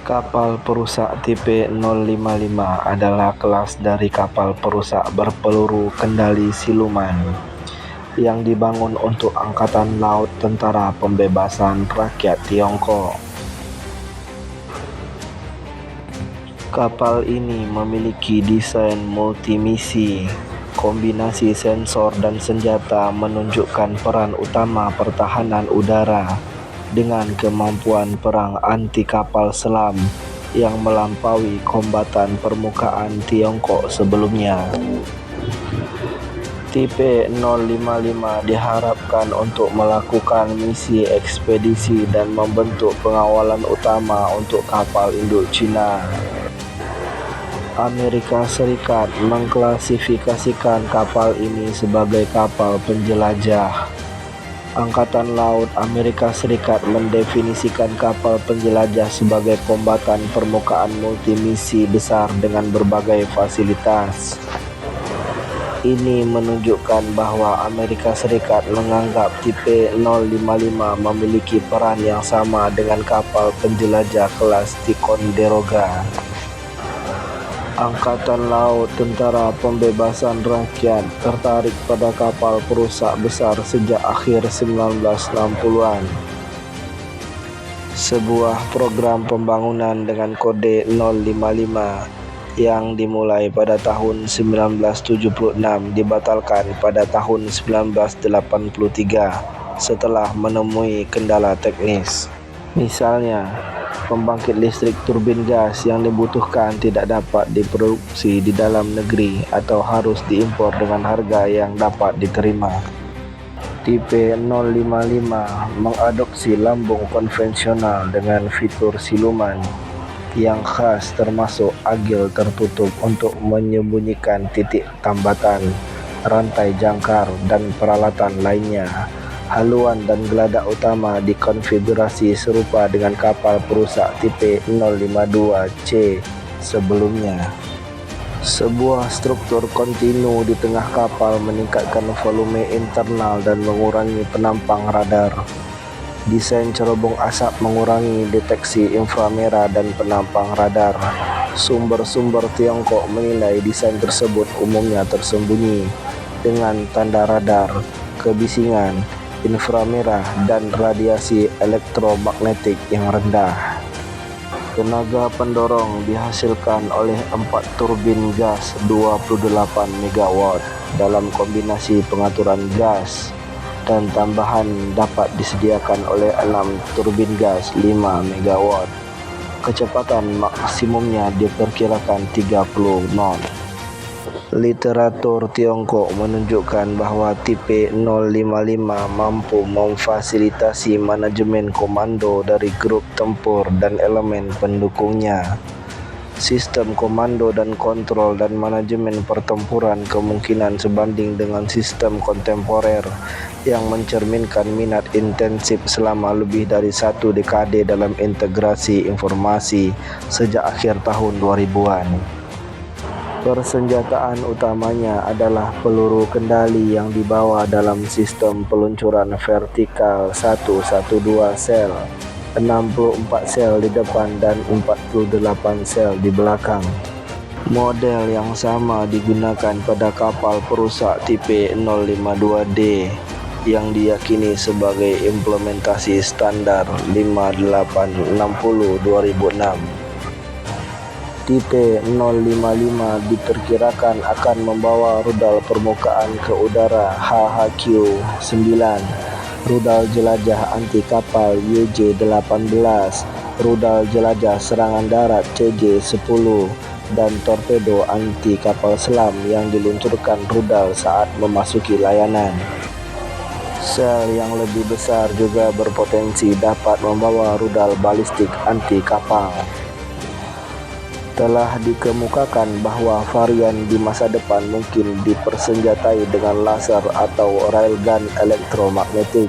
Kapal perusak tipe 055 adalah kelas dari kapal perusak berpeluru kendali siluman yang dibangun untuk Angkatan Laut Tentara Pembebasan Rakyat Tiongkok. Kapal ini memiliki desain multimisi. Kombinasi sensor dan senjata menunjukkan peran utama pertahanan udara dengan kemampuan perang anti kapal selam yang melampaui kombatan permukaan Tiongkok sebelumnya. Tipe 055 diharapkan untuk melakukan misi ekspedisi dan membentuk pengawalan utama untuk kapal induk Cina. Amerika Serikat mengklasifikasikan kapal ini sebagai kapal penjelajah. Angkatan Laut Amerika Serikat mendefinisikan kapal penjelajah sebagai kombatan permukaan multimisi besar dengan berbagai fasilitas. Ini menunjukkan bahwa Amerika Serikat menganggap tipe 055 memiliki peran yang sama dengan kapal penjelajah kelas Ticonderoga. Angkatan Laut Tentara Pembebasan Rakyat tertarik pada kapal perusak besar sejak akhir 1960-an. Sebuah program pembangunan dengan kode 055 yang dimulai pada tahun 1976 dibatalkan pada tahun 1983 setelah menemui kendala teknis. Misalnya, pembangkit listrik turbin gas yang dibutuhkan tidak dapat diproduksi di dalam negeri atau harus diimpor dengan harga yang dapat diterima. Tipe 055 mengadopsi lambung konvensional dengan fitur siluman yang khas termasuk agil tertutup untuk menyembunyikan titik tambatan, rantai jangkar dan peralatan lainnya. Haluan dan geladak utama dikonfigurasi serupa dengan kapal perusak tipe 052C sebelumnya. Sebuah struktur kontinu di tengah kapal meningkatkan volume internal dan mengurangi penampang radar. Desain cerobong asap mengurangi deteksi inframerah dan penampang radar. Sumber-sumber Tiongkok menilai desain tersebut umumnya tersembunyi dengan tanda radar, kebisingan, inframerah dan radiasi elektromagnetik yang rendah. Tenaga pendorong dihasilkan oleh 4 turbin gas 28 MW dalam kombinasi pengaturan gas, dan tambahan dapat disediakan oleh 6 turbin gas 5 MW. Kecepatan maksimumnya diperkirakan 30 knot. Literatur Tiongkok menunjukkan bahwa tipe 055 mampu memfasilitasi manajemen komando dari grup tempur dan elemen pendukungnya. Sistem komando dan kontrol dan manajemen pertempuran kemungkinan sebanding dengan sistem kontemporer yang mencerminkan minat intensif selama lebih dari 1 dekade dalam integrasi informasi sejak akhir tahun 2000-an. Persenjataan utamanya adalah peluru kendali yang dibawa dalam sistem peluncuran vertikal 112 sel, 64 sel di depan dan 48 sel di belakang. Model yang sama digunakan pada kapal perusak tipe 052D yang diyakini sebagai implementasi standar 5860-2006. Tipe 055 diperkirakan akan membawa rudal permukaan ke udara HHQ-9, rudal jelajah anti kapal YJ-18, rudal jelajah serangan darat CJ-10, dan torpedo anti kapal selam yang diluncurkan rudal saat memasuki layanan. Sel yang lebih besar juga berpotensi dapat membawa rudal balistik anti kapal. Telah dikemukakan bahwa varian di masa depan mungkin dipersenjatai dengan laser atau railgun elektromagnetik.